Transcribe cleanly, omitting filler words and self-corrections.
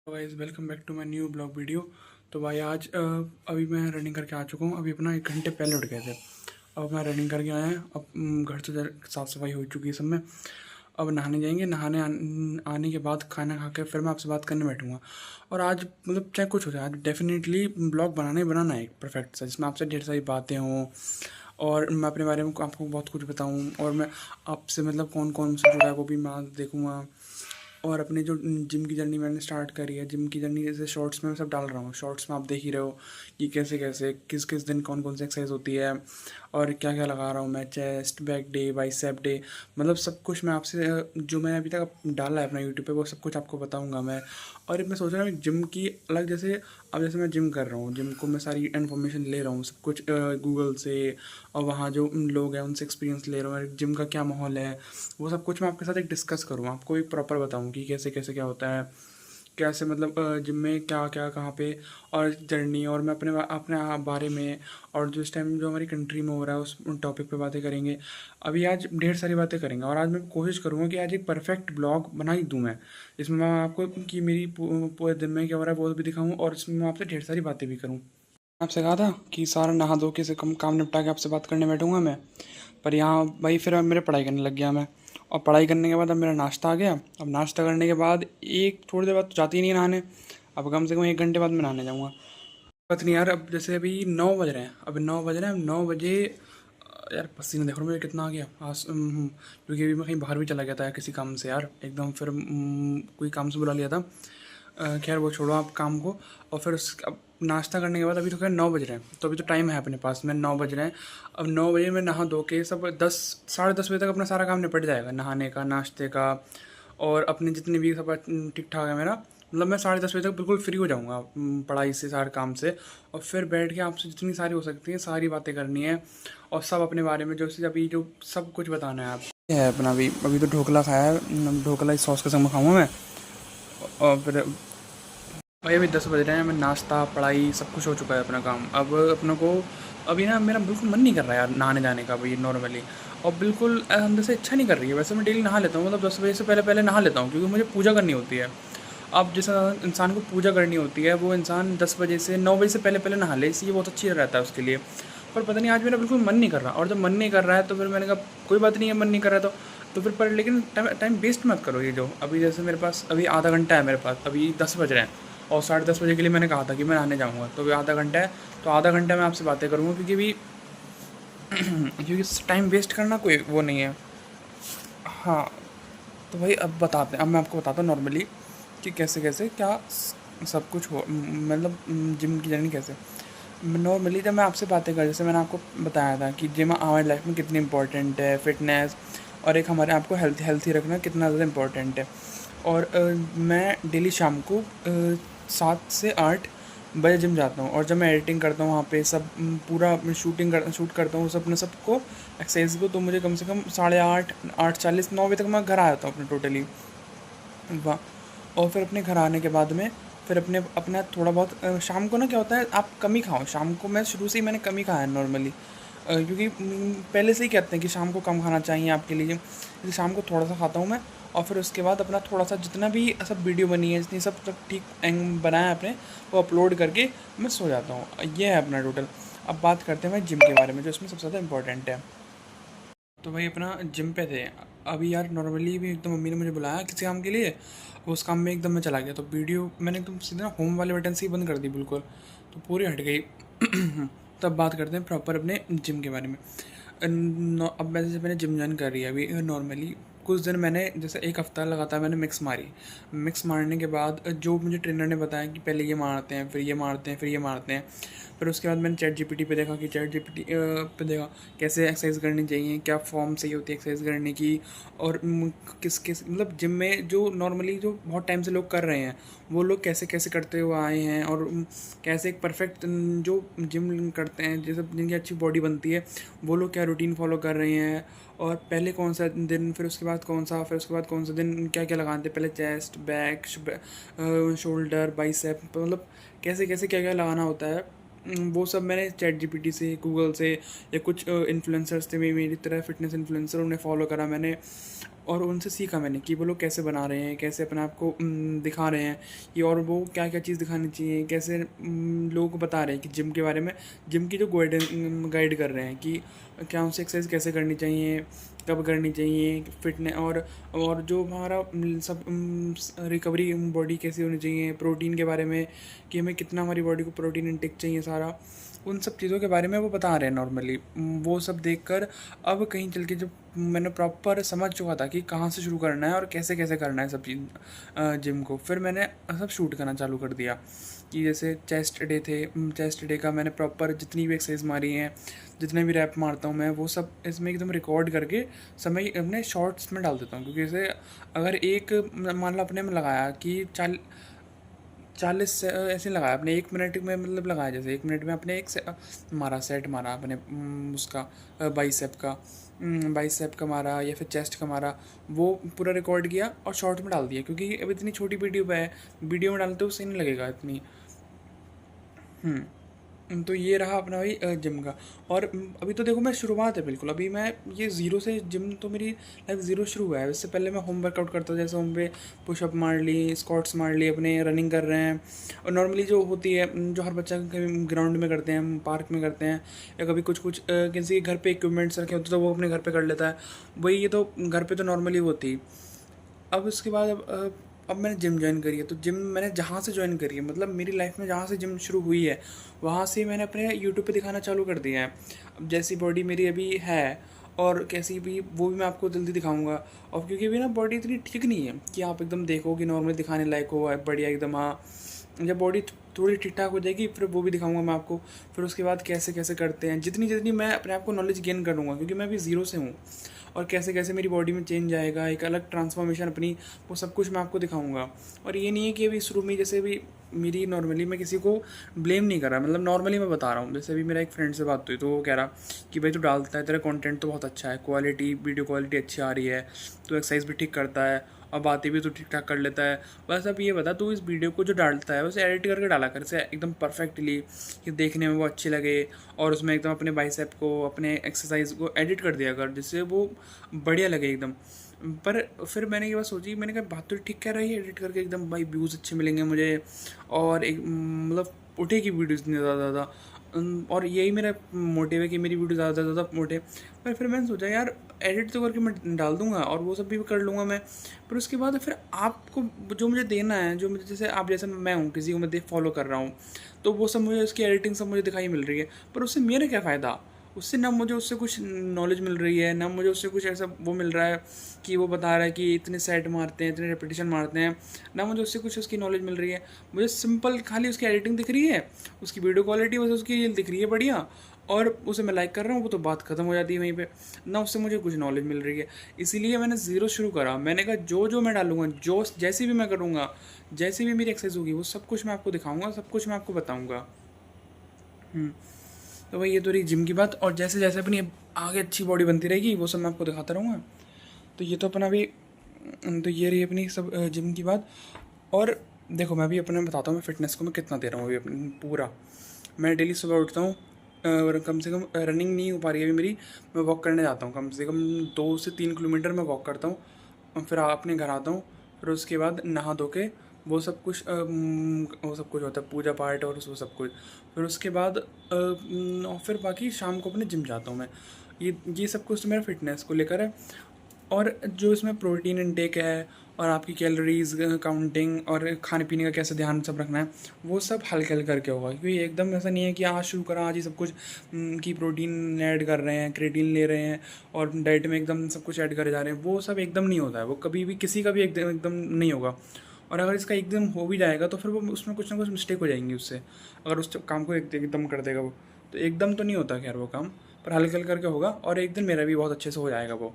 Guys welcome back to my new blog video. तो भाई आज अभी मैं रनिंग करके आ चुका हूँ। अभी अपना 1 घंटे पहले उठ गए थे। अब मैं रनिंग करके आया। अब घर से साफ़ सफाई हो चुकी है सब में। अब नहाने जाएंगे। आने के बाद खाना खा के फिर मैं आपसे बात करने बैठूंगा। और आज मतलब चाहे कुछ हो जाए, आज डेफिनेटली ब्लॉग बनाना ही बनाना है एक परफेक्ट सा, जिसमें आपसे ढेर सारी बातें हों और मैं अपने बारे में आपको बहुत कुछ बताऊँ। और मैं आपसे मतलब कौन कौन से जुड़ा है वो भी मैं आज देखूँगा। और अपनी जो जिम की जर्नी मैंने स्टार्ट करी है, जिम की जर्नी जैसे शॉर्ट्स में मैं सब डाल रहा हूँ। शॉर्ट्स में आप देख ही रहे हो कि कैसे कैसे किस किस दिन कौन कौन सी एक्सरसाइज होती है और क्या क्या लगा रहा हूँ मैं। Chest, back day, bicep day, मतलब सब कुछ मैं आपसे जो मैंने अभी तक डाला है अपना यूट्यूब पे वो सब कुछ आपको बताऊँगा मैं। और मैं सोच रहा हूँ जिम की अलग, जैसे अब जैसे मैं जिम कर रहा हूँ, जिम को मैं सारी इन्फॉर्मेशन ले रहा हूँ सब कुछ गूगल से, और वहाँ जो लोग हैं उनसे एक्सपीरियंस ले रहा हूँ, जिम का क्या माहौल है वो सब कुछ मैं आपके साथ एक डिस्कस करूँ, आपको एक प्रॉपर बताऊँ कि कैसे कैसे क्या होता है, कैसे मतलब जिम में क्या क्या कहाँ पे, और जर्नी, और मैं अपने बारे में, और जो इस टाइम जो हमारी कंट्री में हो रहा है उस टॉपिक पे बातें करेंगे। अभी आज ढेर सारी बातें करेंगे और आज मैं कोशिश करूँगा कि आज एक परफेक्ट ब्लॉग बना ही दूँ मैं, जिसमें मैं आपको कि मेरी पूरे दिन में क्या हो रहा है वो भी दिखाऊँ, और इसमें मैं आपसे ढेर सारी बातें भी करूँ। आपसे कहा था कि सारा नहा धो के से कम काम निपटा के आपसे बात करने बैठूंगा मैं। पर यहाँ भाई फिर मेरे पढ़ाई करने लग गया मैं। और पढ़ाई करने के बाद अब मेरा नाश्ता आ गया। अब नाश्ता करने के बाद एक थोड़ी देर बाद तो जाती ही नहीं नहाने। अब कम से कम 1 घंटे बाद मैं नहाने जाऊँगा। पता नहीं यार, अब जैसे अभी 9 बज रहे हैं, अब 9 बज रहे हैं, 9 बजे यार पसीना देख रहा हूँ मेरा कितना आ गया आज। क्योंकि अभी मैं कहीं बाहर भी चला गया था किसी काम से यार, एकदम फिर कोई काम से बुला लिया था। खैर वो छोड़ो आप काम को। और फिर उस अब नाश्ता करने के बाद अभी तो खैर 9 बज रहे हैं, तो अभी तो टाइम है अपने पास में, 9 बज रहे हैं। अब 9 बजे मैं नहा धो के सब 10 साढ़े 10 बजे तक अपना सारा काम निपट जाएगा, नहाने का, नाश्ते का, और अपने जितने भी सब ठीक ठाक है मेरा। मतलब मैं 10:30 बजे तक बिल्कुल फ्री हो जाऊँगा पढ़ाई से, सारे काम से। और फिर बैठ के आपसे जितनी सारी हो सकती हैं सारी बातें करनी है, और सब अपने बारे में जो अभी जो सब कुछ बताना है आप। ये है अपना, अभी तो ढोकला खाया है, ढोकला इस सॉस के संग खाऊंगा मैं। और फिर भाई अभी 10 बज रहे हैं, मैं नाश्ता, पढ़ाई सब कुछ हो चुका है अपना काम। अब अपनों को अभी ना मेरा बिल्कुल मन नहीं कर रहा है यार नहाने जाने का भाई नॉर्मली। और बिल्कुल अंदर से इच्छा नहीं कर रही है। वैसे मैं डेली नहा लेता हूँ, मतलब 10 बजे से पहले पहले नहा लेता हूँ, क्योंकि मुझे पूजा करनी होती है। अब जिस इंसान को पूजा करनी होती है वो इंसान 10 बजे से 9 बजे से पहले पहले नहा ले, इसलिए बहुत अच्छी रहता है उसके लिए। पर पता नहीं आज मेरा बिल्कुल मन नहीं कर रहा, और जब मन नहीं कर रहा है तो फिर मैंने कहा कोई बात नहीं है, मन नहीं कर रहा है तो फिर पर लेकिन टाइम वेस्ट मत करो। ये जो अभी जैसे मेरे पास अभी आधा घंटा है मेरे पास, अभी 10 बज रहे हैं, और 10:30 बजे के लिए मैंने कहा था कि मैं नहाने जाऊँगा, तो अभी आधा घंटा है। तो आधा घंटा मैं आपसे बातें करूँगा, क्योंकि अभी क्योंकि टाइम वेस्ट करना कोई वो नहीं है। हाँ, तो भाई अब बताते हैं, अब मैं आपको बताता हूँ नॉर्मली कि कैसे कैसे क्या सब कुछ हो, मतलब जिम की जर्नी कैसे। नॉर्मली जब मैं आपसे बातें कर, जैसे मैंने आपको बताया था कि जिम हमारी लाइफ में कितनी इंपॉर्टेंट है, फिटनेस और एक हमारे आपको हेल्थी रखना कितना ज़्यादा इंपॉर्टेंट है। और मैं डेली शाम को 7 से 8 बजे जिम जाता हूँ, और जब मैं एडिटिंग करता हूँ वहाँ पे सब पूरा शूट करता हूँ सब अपने सबको एक्सरसाइज को, तो मुझे कम से कम 8:30, 8:40, 9 बजे तक मैं घर आ जाता हूँ अपने टोटली। वाह। और फिर अपने घर आने के बाद में फिर अपना थोड़ा बहुत शाम को ना क्या होता है, आप कम ही खाओ शाम को। मैं शुरू से ही मैंने कम ही खाया है नॉर्मली, क्योंकि पहले से ही कहते हैं कि शाम को कम खाना चाहिए आपके लिए, इसलिए शाम को थोड़ा सा खाता हूँ मैं। और फिर उसके बाद अपना थोड़ा सा जितना भी सब वीडियो बनी है, जितनी सब ठीक बनाया है अपने, वो अपलोड करके मैं सो जाता हूँ। ये है अपना टोटल। अब बात करते हैं मैं जिम के बारे में, जो इसमें सबसे ज़्यादा इंपॉर्टेंट है। तो भाई अपना जिम पे थे अभी यार। नॉर्मली भी एकदम मम्मी ने मुझे बुलाया किसी काम के लिए, उस काम में एकदम मैं चला गया, तो वीडियो मैंने एकदम सीधे ना होम वाले बटन से ही बंद कर दी बिल्कुल, तो पूरी हट गई। तब बात करते हैं प्रॉपर अपने जिम के बारे में। अब मैं जैसे मैंने जिम ज्वाइन कर रही है अभी नॉर्मली, कुछ दिन मैंने जैसे एक हफ्ता लगातार मैंने मिक्स मारी। मिक्स मारने के बाद जो मुझे ट्रेनर ने बताया कि पहले ये मारते हैं, फिर ये मारते हैं, फिर ये मारते हैं। फिर उसके बाद मैंने चैट जीपीटी पे देखा कि चैट जीपीटी पे देखा कैसे एक्सरसाइज करनी चाहिए, क्या फॉर्म सही होती है एक्सरसाइज करने की, और किस किस मतलब जिम में जो नॉर्मली जो बहुत टाइम से लोग कर रहे हैं वो लोग कैसे कैसे करते हुए आए हैं, और कैसे एक परफेक्ट जो जिम करते हैं, जैसे जिनकी अच्छी बॉडी बनती है वो लोग क्या रूटीन फॉलो कर रहे हैं, और पहले कौन सा दिन, फिर उसके बाद कौन सा, फिर उसके बाद कौन सा दिन क्या क्या लगाते हैं, पहले चेस्ट, बैक, शोल्डर, बाइसेप, मतलब कैसे कैसे क्या क्या लगाना होता है। वो सब मैंने चैट जीपीटी से, गूगल से, या कुछ इन्फ्लुएंसर्स थे मेरी तरह फिटनेस इन्फ्लुएंसर, उन्हें फॉलो करा मैंने और उनसे सीखा मैंने कि वो लोग कैसे बना रहे हैं, कैसे अपने आप को दिखा रहे हैं कि, और वो क्या क्या चीज़ दिखानी चाहिए, कैसे लोगों को बता रहे हैं कि जिम के बारे में, जिम की जो गाइड कर रहे हैं कि क्या उनसे एक्सरसाइज कैसे करनी चाहिए, कब करनी चाहिए, फिटनेस और जो हमारा सब रिकवरी बॉडी कैसी होनी चाहिए, प्रोटीन के बारे में कि हमें कितना हमारी बॉडी को प्रोटीन इनटेक चाहिए, सारा उन सब चीज़ों के बारे में वो बता रहे हैं नॉर्मली। वो सब देखकर अब कहीं चल के जब मैंने प्रॉपर समझ चुका था कि कहाँ से शुरू करना है और कैसे कैसे करना है सब चीज़ जिम को, फिर मैंने सब शूट करना चालू कर दिया कि जैसे चेस्ट डे थे, चेस्ट डे का मैंने प्रॉपर जितनी भी एक्सरसाइज मारी हैं, जितने भी रैप मारता हूँ मैं, वो सब इसमें एकदम रिकॉर्ड करके सब मैं अपने शॉर्ट्स में डाल देता हूँ। क्योंकि जैसे अगर एक मान लो अपने में लगाया कि 40 ऐसे लगाया अपने 1 मिनट में, मतलब लगाया जैसे 1 मिनट में अपने मारा सेट मारा अपने उसका बाइसेप का मारा या फिर चेस्ट का मारा, वो पूरा रिकॉर्ड किया और शॉर्ट में डाल दिया। क्योंकि अब इतनी छोटी वीडियो है, वीडियो में डालते हो सही नहीं लगेगा इतनी। तो ये रहा अपना भाई जिम का। और अभी तो देखो मैं शुरुआत है बिल्कुल, अभी मैं ये ज़ीरो से, जिम तो मेरी लाइक ज़ीरो शुरू हुआ है। इससे पहले मैं होम वर्कआउट करता था, जैसे होम पे पुशअप मार ली, स्क्वाट्स मार ली, अपने रनिंग कर रहे हैं। और नॉर्मली जो होती है, जो हर बच्चा कभी ग्राउंड में करते हैं, पार्क में करते हैं, या कभी कुछ कुछ किसी के घर पे इक्विपमेंट्स रखे होते तो वो अपने घर पे कर लेता है, वही ये तो घर पे तो नॉर्मली होती। अब उसके बाद अब मैंने जिम ज्वाइन करी है, तो जिम मैंने जहाँ से ज्वाइन करी है, मतलब मेरी लाइफ में जहाँ से जिम शुरू हुई है, वहाँ से मैंने अपने यूट्यूब पे दिखाना चालू कर दिया है। अब जैसी बॉडी मेरी अभी है और कैसी भी, वो भी मैं आपको जल्दी दिखाऊंगा। और क्योंकि अभी ना बॉडी इतनी ठीक नहीं है कि आप एकदम देखो कि नॉर्मली दिखाने लायक हो बढ़िया एकदम। हाँ, जब बॉडी थोड़ी ठीक ठाक हो जाएगी फिर वो भी दिखाऊंगा मैं आपको। फिर उसके बाद कैसे कैसे करते हैं, जितनी जितनी मैं अपने आप को नॉलेज गेन करूँगा, क्योंकि मैं अभी ज़ीरो से हूँ, और कैसे कैसे मेरी बॉडी में चेंज आएगा, एक अलग ट्रांसफॉर्मेशन अपनी, वो सब कुछ मैं आपको दिखाऊंगा। और ये नहीं है कि अभी शुरू में, जैसे अभी मेरी नॉर्मली, मैं किसी को ब्लेम नहीं कर रहा, मतलब नॉर्मली मैं बता रहा हूँ। जैसे अभी मेरा एक फ्रेंड से बात हुई तो वो कह रहा कि भाई तू डालता है, तेरा कंटेंट तो बहुत अच्छा है, क्वालिटी, वीडियो क्वालिटी अच्छी आ रही है, तो एक्सरसाइज भी ठीक करता है और बातें भी तो ठीक ठाक कर लेता है। बस अब ये बता, तू इस वीडियो को जो डालता है उसे एडिट करके डाला कर, इसे एकदम परफेक्टली कि देखने में वो अच्छी लगे, और उसमें एकदम अपने बाइसेप को, अपने एक्सरसाइज को एडिट कर दिया कर, जिससे वो बढ़िया लगे एकदम। पर फिर मैंने ये बात सोची, मैंने कहा बात तो ठीक कह रही है, एडिट करके एकदम भाई व्यूज़ अच्छे मिलेंगे मुझे, और एक मतलब उठेगी वीडियोज़ इतनी ज़्यादा ज़्यादा, और यही मेरा मोटिव है कि मेरी वीडियो ज़्यादा से ज़्यादा उठे। पर फिर मैंने सोचा यार एडिट तो करके मैं डाल दूंगा और वो सब भी कर लूँगा मैं, पर उसके बाद फिर आपको जो मुझे देना है, जो मुझे, जैसे आप, जैसे मैं हूँ, किसी को मैं फॉलो कर रहा हूँ, तो वो सब मुझे, उसकी एडिटिंग सब मुझे दिखाई मिल रही है, पर उससे मेरा क्या फ़ायदा? उससे ना मुझे उससे कुछ नॉलेज मिल रही है, ना मुझे उससे कुछ ऐसा वो मिल रहा है कि वो बता रहा है कि इतने सेट मारते हैं, इतने रेपिटेशन मारते हैं, ना मुझे उससे कुछ उसकी नॉलेज मिल रही है। मुझे सिंपल खाली उसकी एडिटिंग दिख रही है, उसकी वीडियो क्वालिटी बस उसकी दिख रही है बढ़िया, और उसे मैं लाइक कर रहा हूँ, वो तो बात ख़त्म हो जाती है वहीं पे, ना उससे मुझे कुछ नॉलेज मिल रही है। इसीलिए मैंने ज़ीरो शुरू करा। मैंने कहा जो जो मैं डालूंगा, जो जैसी भी मैं करूँगा, जैसी भी मेरी एक्सरसाइज होगी, वो सब कुछ मैं आपको दिखाऊंगा, सब कुछ मैं आपको बताऊँगा। तो भाई ये तो रही जिम की बात, और जैसे जैसे अपनी आगे अच्छी बॉडी बनती रहेगी वो सब मैं आपको दिखाता रहूँगा। तो ये तो अपना भी, तो ये रही अपनी सब जिम की बात। और देखो मैं भी अपने बताता हूँ मैं फ़िटनेस को मैं कितना दे रहा हूँ अभी अपने पूरा। मैं डेली सुबह उठता हूँ, और कम से कम रनिंग नहीं हो पा रही है अभी मेरी, मैं वॉक करने जाता हूँ, कम से कम 2 से 3 किलोमीटर मैं वॉक करता हूँ, और फिर अपने घर आता हूँ। फिर उसके बाद नहा धो के वो सब कुछ होता है, पूजा पाठ और वो सब कुछ। फिर उसके बाद और फिर बाकी शाम को अपने जिम जाता हूँ मैं। ये सब कुछ तो मेरा फिटनेस को लेकर है। और जो इसमें प्रोटीन इनटेक है, और आपकी कैलोरीज काउंटिंग, और खाने पीने का कैसे ध्यान सब रखना है, वो सब हल्के हल्के करके होगा। क्योंकि एकदम ऐसा नहीं है कि आज शुरू करा आज ही सब कुछ कि प्रोटीन ऐड कर रहे हैं, क्रेटीन ले रहे हैं, और डाइट में एकदम सब कुछ ऐड करे जा रहे हैं, वो सब एकदम नहीं होता है। वो कभी भी किसी का भी एकदम नहीं होगा। और अगर इसका एकदम हो भी जाएगा तो फिर वो उसमें कुछ ना कुछ मिस्टेक हो जाएंगी उससे, अगर उस काम को एकदम कर देगा वो, तो एकदम तो नहीं होता खैर वो काम, पर हल्के हल्के करके होगा, और एक दिन मेरा भी बहुत अच्छे से हो जाएगा वो।